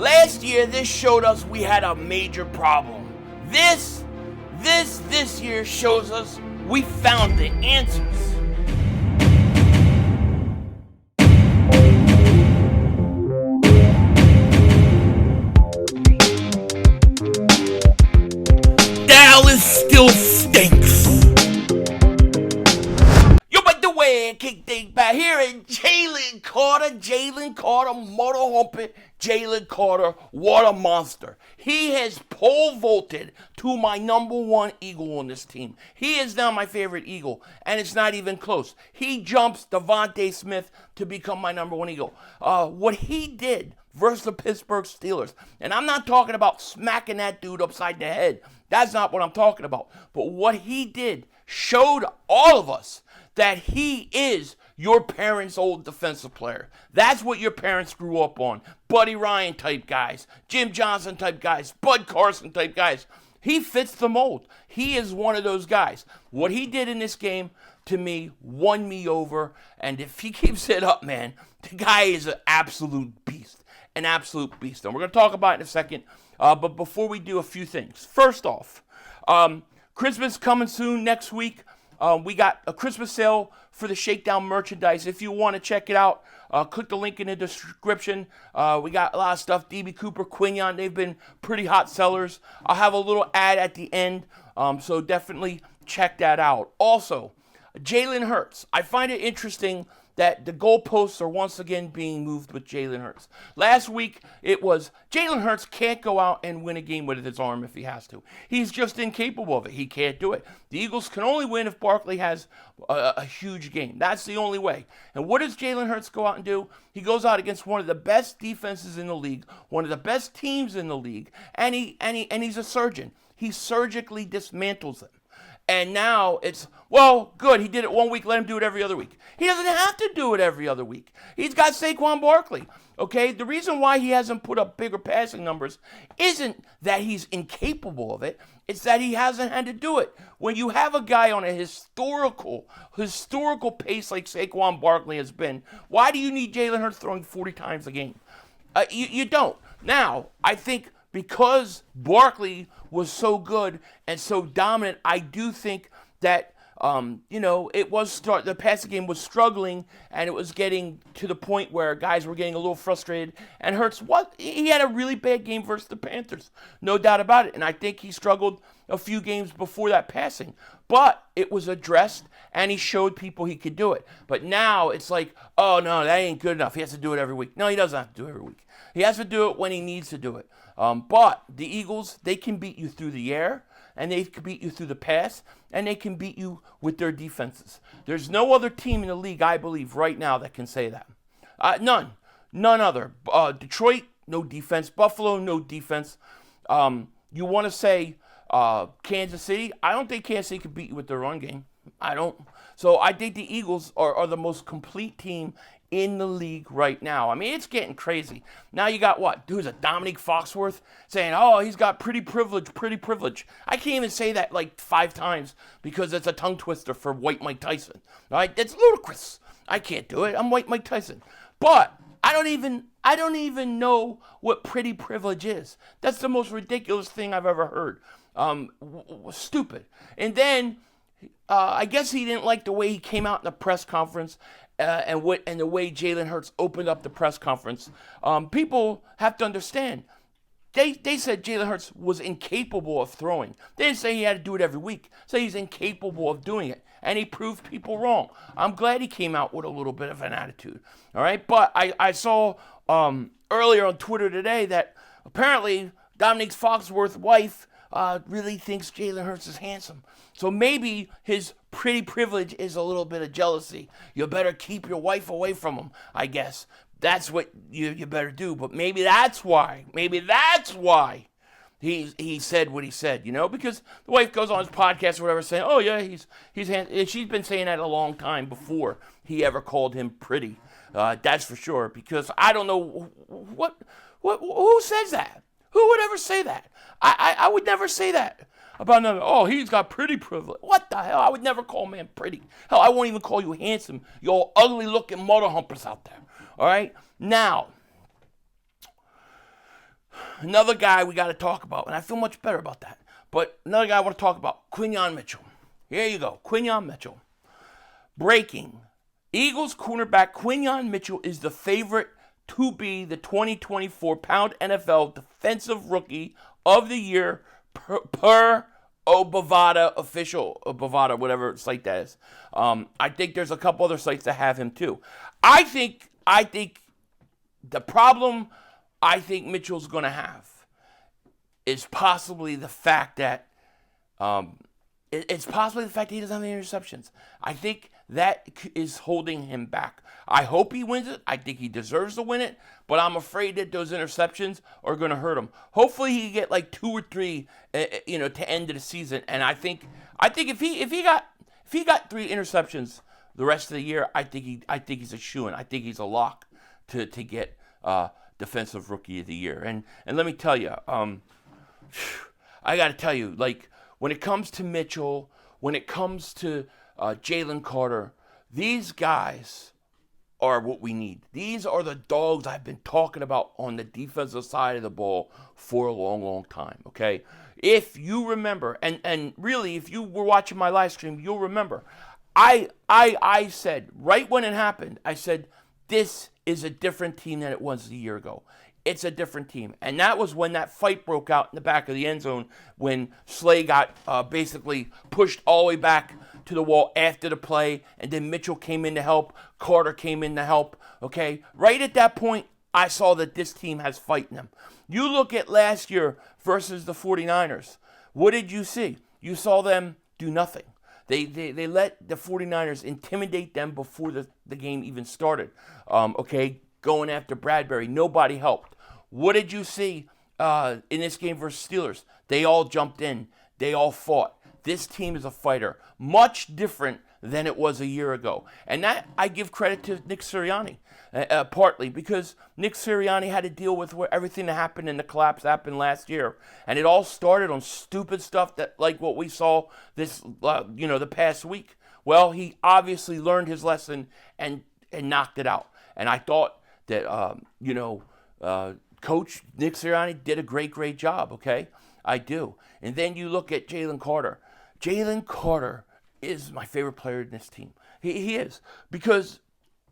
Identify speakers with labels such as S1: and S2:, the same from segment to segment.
S1: Last year, this showed us we had a major problem. This year shows us we found the answers. Dallas still stinks. Yo, by the way, kick Dingbat here, and Jalen Carter, motor humping Jalen Carter, what a monster. He has pole vaulted to my number one Eagle on this team. He is now my favorite Eagle, and it's not even close. He jumps DeVonta Smith to become my number one Eagle. What he did versus the Pittsburgh Steelers, and I'm not talking about smacking that dude upside the head. That's not what I'm talking about. But what he did showed all of us that he is your parents' old defensive player. That's what your parents grew up on. Buddy Ryan type guys, Jim Johnson type guys, Bud Carson type guys. He fits the mold. He is one of those guys. What he did in this game, to me, won me over. And if he keeps it up, man, the guy is an absolute beast. An absolute beast. And we're going to talk about it in a second. But before we do, a few things. First off, Christmas coming soon next week. We got a Christmas sale for the Shakedown merchandise. If you want to check it out, click the link in the description. We got a lot of stuff. DB Cooper, Quinyon, they've been pretty hot sellers. I'll have a little ad at the end, so definitely check that out. Also, Jalen Hurts. I find it interesting that the goalposts are once again being moved with Jalen Hurts. Last week, it was Jalen Hurts can't go out and win a game with his arm if he has to. He's just incapable of it. He can't do it. The Eagles can only win if Barkley has a huge game. That's the only way. And what does Jalen Hurts go out and do? He goes out against one of the best defenses in the league, one of the best teams in the league, and he's a surgeon. He surgically dismantles them. And now it's, well, good, he did it 1 week, let him do it every other week. He doesn't have to do it every other week. He's got Saquon Barkley, okay? The reason why he hasn't put up bigger passing numbers isn't that he's incapable of it. It's that he hasn't had to do it. When you have a guy on a historical pace like Saquon Barkley has been, why do you need Jalen Hurts throwing 40 times a game? You don't. Now, I think because Barkley was so good and so dominant, I do think that the passing game was struggling, and it was getting to the point where guys were getting a little frustrated. And Hurts, he had a really bad game versus the Panthers, no doubt about it. And I think he struggled a few games before that passing, but it was addressed, and he showed people he could do it. But now it's like, oh no, that ain't good enough. He has to do it every week. No, he doesn't have to do it every week. He has to do it when he needs to do it. But the Eagles, they can beat you through the air, and they can beat you through the pass, and they can beat you with their defenses. There's no other team in the league, I believe, right now that can say that. None other. Detroit, no defense. Buffalo, no defense. You want to say Kansas City? I don't think Kansas City can beat you with their run game. I don't. So I think the Eagles are the most complete team in the league right now. I mean, it's getting crazy. Now you got what? Who's a Dominique Foxworth saying, oh, he's got pretty privilege. I can't even say that like 5 times because it's a tongue twister for White Mike Tyson. All right? It's ludicrous. I can't do it. I'm White Mike Tyson. But I don't even know what pretty privilege is. That's the most ridiculous thing I've ever heard. Stupid. And then I guess he didn't like the way he came out in the press conference and the way Jalen Hurts opened up the press conference. People have to understand. They said Jalen Hurts was incapable of throwing. They didn't say he had to do it every week. Say he's incapable of doing it. And he proved people wrong. I'm glad he came out with a little bit of an attitude. All right? But I saw earlier on Twitter today that apparently Dominique Foxworth's wife really thinks Jalen Hurts is handsome. So maybe his pretty privilege is a little bit of jealousy. You better keep your wife away from him, I guess. That's what you better do. But maybe that's why he said what he said, because the wife goes on his podcast or whatever saying, oh yeah, he's handsome. She's been saying that a long time before he ever called him pretty. That's for sure, because I don't know who says that. Who would ever say that? I would never say that about another. Oh, he's got pretty privilege. What the hell? I would never call a man pretty. Hell, I won't even call you handsome. You all ugly-looking motor humpers out there. All right? Now, another guy we got to talk about, and I feel much better about that. But another guy I want to talk about, Quinyon Mitchell. Here you go, Quinyon Mitchell. Breaking. Eagles cornerback Quinyon Mitchell is the favorite to be the 2024 Pound NFL Defensive Rookie of the Year per Bovada official, Bovada, whatever site that is. I think there's a couple other sites that have him too. I think the problem I think Mitchell's going to have is possibly the fact that it's possibly the fact that he doesn't have any interceptions. I think that is holding him back. I hope he wins it. I think he deserves to win it, but I'm afraid that those interceptions are going to hurt him. Hopefully he can get like 2 or 3, to end of the season. And I think if he got 3 interceptions the rest of the year, I think he's a shoo-in. I think he's a lock to get Defensive Rookie of the Year. And let me tell you, I got to tell you, like, when it comes to Mitchell, when it comes to Jalen Carter, these guys are what we need. These are the dogs I've been talking about on the defensive side of the ball for a long, long time, okay? If you remember, and really, if you were watching my live stream, you'll remember, I said, right when it happened, I said, this is a different team than it was a year ago. It's a different team. And that was when that fight broke out in the back of the end zone when Slay got basically pushed all the way back to the wall after the play, and then Mitchell came in to help, Carter came in to help, okay? Right at that point, I saw that this team has fight in them. You look at last year versus the 49ers. What did you see? You saw them do nothing. They let the 49ers intimidate them before the game even started, okay? Going after Bradbury. Nobody helped. What did you see in this game versus Steelers? They all jumped in. They all fought. This team is a fighter. Much different than it was a year ago. And that I give credit to Nick Sirianni, partly because Nick Sirianni had to deal with everything that happened and the collapse happened last year. And it all started on stupid stuff that, like what we saw this, the past week. Well, he obviously learned his lesson and knocked it out. And I thought that, Coach Nick Sirianni did a great job, okay? I do. And then you look at Jalen Carter. Jalen Carter is my favorite player in this team. He is. Because,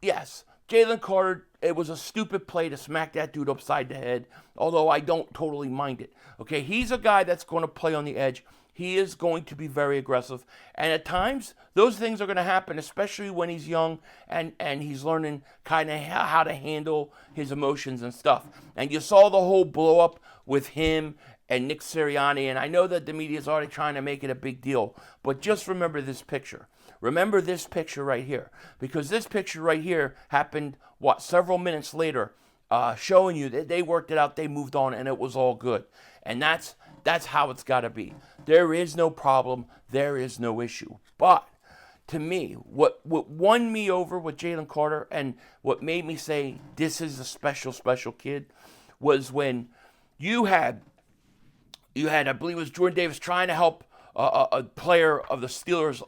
S1: yes, Jalen Carter, it was a stupid play to smack that dude upside the head, although I don't totally mind it. Okay, he's a guy that's going to play on the edge. He is going to be very aggressive. And at times, those things are going to happen, especially when he's young and he's learning kind of how to handle his emotions and stuff. And you saw the whole blow up with him and Nick Sirianni. And I know that the media is already trying to make it a big deal. But just remember this picture. Remember this picture right here. Because this picture right here happened, several minutes later, showing you that they worked it out, they moved on, and it was all good. And that's how it's got to be. There is no problem. There is no issue. But to me, what won me over with Jalen Carter and what made me say this is a special, special kid was when you had, I believe it was Jordan Davis trying to help a player of the Steelers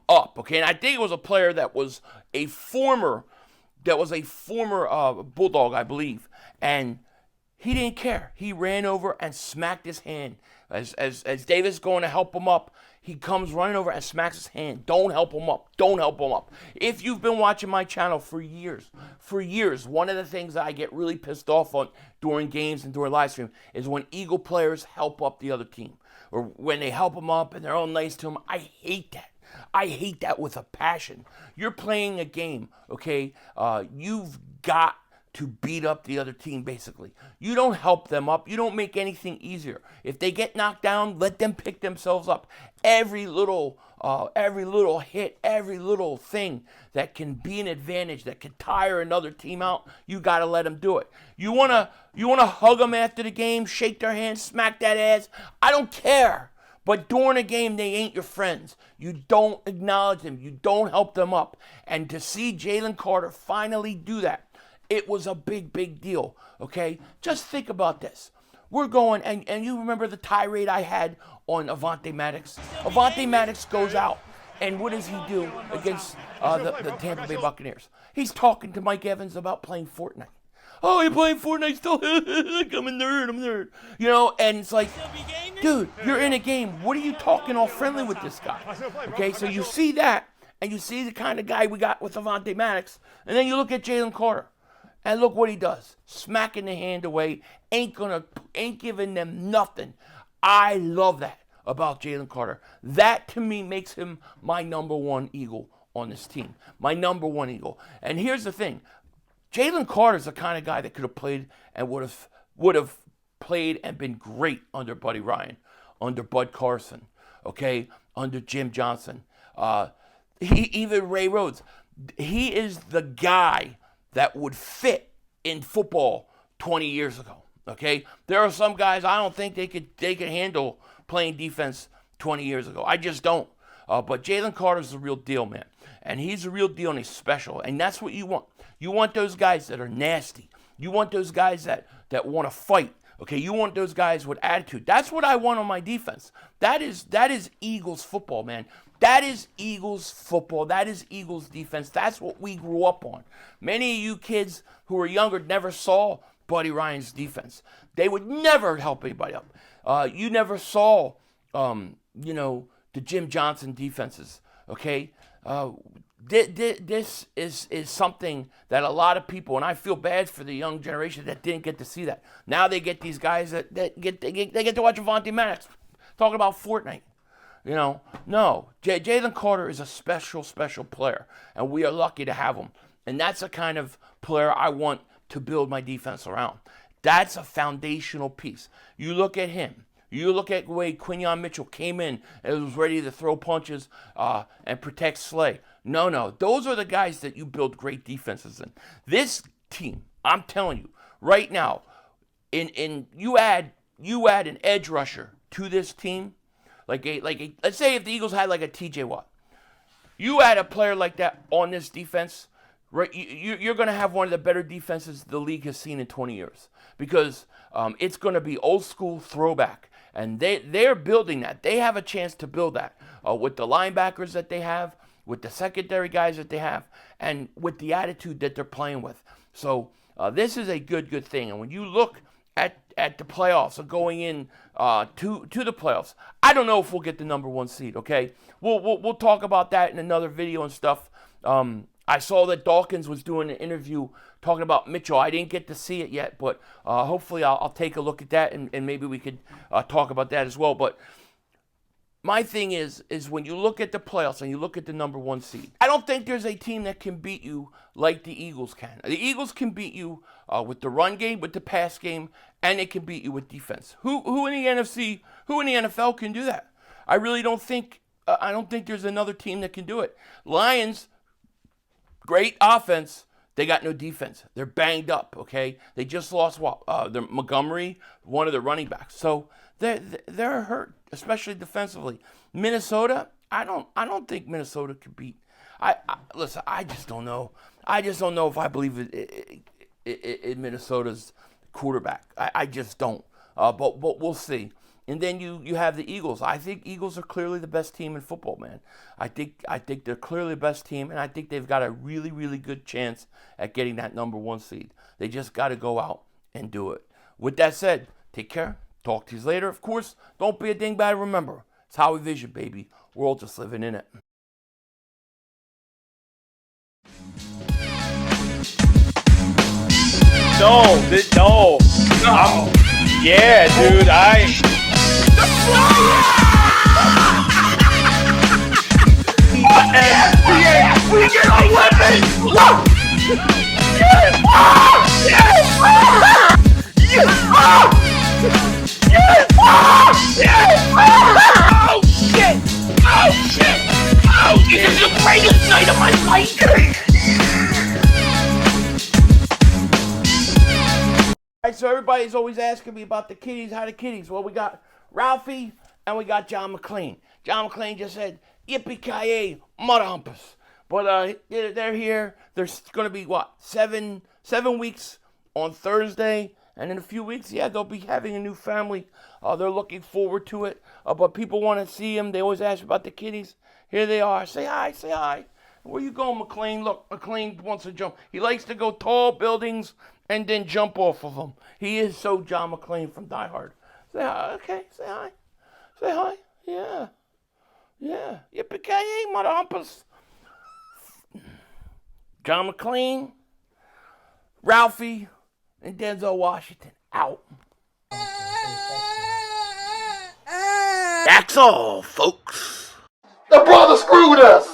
S1: up. Okay, and I think it was a player that was a former Bulldog, I believe, and he didn't care. He ran over and smacked his hand. As Davis going to help him up, he comes running over and smacks his hand. Don't help him up. Don't help him up. If you've been watching my channel for years, one of the things that I get really pissed off on during games and during live stream is when Eagle players help up the other team. Or when they help them up and they're all nice to them. I hate that. I hate that with a passion. You're playing a game, okay? You've got to beat up the other team, basically. You don't help them up. You don't make anything easier. If they get knocked down, let them pick themselves up. Every little hit, every little thing that can be an advantage, that can tire another team out, you got to let them do it. You wanna hug them after the game, shake their hand, smack that ass? I don't care. But during a game, they ain't your friends. You don't acknowledge them. You don't help them up. And to see Jalen Carter finally do that, it was a big deal, okay? Just think about this. We're going, and you remember the tirade I had on AVONTE MADDOX? AVONTE MADDOX goes out, and what does he do against the Tampa Bay Buccaneers? He's talking to Mike Evans about playing Fortnite. Oh, you're playing Fortnite still? Like, I'm a nerd. You know, and it's like, dude, you're in a game. What are you talking all friendly with this guy? Okay, so you see that, and you see the kind of guy we got with AVONTE MADDOX, and then you look at Jalen Carter, and look what he does. Smacking the hand away, ain't giving them nothing. I love that about Jalen Carter. That, to me, makes him my #1 Eagle on this team. My #1 Eagle. And here's the thing. Jalen Carter's the kind of guy that could have played and would have played and been great under Buddy Ryan, under Bud Carson, okay, under Jim Johnson, even Ray Rhodes. He is the guy that would fit in football 20 years ago, okay? There are some guys I don't think they could handle playing defense 20 years ago. I just don't. But Jalen Carter's the real deal, man. And he's the real deal, and he's special. And that's what you want. You want those guys that are nasty. You want those guys that want to fight. Okay, you want those guys with attitude. That's what I want on my defense. That is Eagles football, man. That is Eagles football. That is Eagles defense. That's what we grew up on. Many of you kids who are younger never saw Buddy Ryan's defense. They would never help anybody up. You never saw, the Jim Johnson defenses. Okay, this is something that a lot of people, and I feel bad for the young generation that didn't get to see that. Now they get these guys that get to watch AVONTE MADDOX talking about Fortnite. You know, no, Jalen Carter is a special player, and we are lucky to have him. And that's the kind of player I want to build my defense around. That's a foundational piece. You look at him. You look at the way Quinyon Mitchell came in and was ready to throw punches and protect Slay. No, those are the guys that you build great defenses in. This team, I'm telling you, right now, you add an edge rusher to this team, let's say if the Eagles had like a T.J. Watt, you add a player like that on this defense, right? You're going to have one of the better defenses the league has seen in 20 years because it's going to be old school throwback. And they're building that. They have a chance to build that with the linebackers that they have, with the secondary guys that they have, and with the attitude that they're playing with. So this is a good thing. And when you look at the playoffs or going in to the playoffs, I don't know if we'll get the #1 seed. Okay, we'll talk about that in another video and stuff. I saw that Dawkins was doing an interview talking about Mitchell. I didn't get to see it yet, but hopefully I'll take a look at that and maybe we could talk about that as well. But my thing is when you look at the playoffs and you look at the #1 seed, I don't think there's a team that can beat you like the Eagles can. The Eagles can beat you with the run game, with the pass game, and they can beat you with defense. Who in the NFC, who in the NFL can do that? I really don't think. I don't think there's another team that can do it. Lions. Great offense. They got no defense. They're banged up, okay? They just lost Montgomery, one of the running backs. So they're hurt, especially defensively. Minnesota, I don't think Minnesota could beat. Listen, I just don't know. I just don't know if I believe in Minnesota's quarterback. I just don't. But we'll see. And then you have the Eagles. I think Eagles are clearly the best team in football, man. I think they're clearly the best team, and I think they've got a really good chance at getting that #1 seed. They just got to go out and do it. With that said, take care. Talk to you later. Of course, don't be a dingbat. Remember, it's how we vision, baby. We're all just living in it.
S2: No. Yeah, dude,
S1: We get a weapon! This is the greatest night of my life! Alright, so everybody's always asking me about the kiddies. How the kiddies? Well, we got Ralphie and we got John McClain. John McClain just said, yippee-ki-yay, mother humpers. But they're here. There's going to be, 7 weeks on Thursday. And in a few weeks, they'll be having a new family. They're looking forward to it. But people want to see them. They always ask about the kiddies. Here they are. Say hi. Where you going, McLean? Look, McLean wants to jump. He likes to go tall buildings and then jump off of them. He is so John McClane from Die Hard. Say hi. Okay, say hi. Say hi. Yeah. Yeah. Yippee-ki-yay, mother humpers. John McClane, Ralphie, and Denzel Washington out. That's all, folks.
S3: The brother screwed us.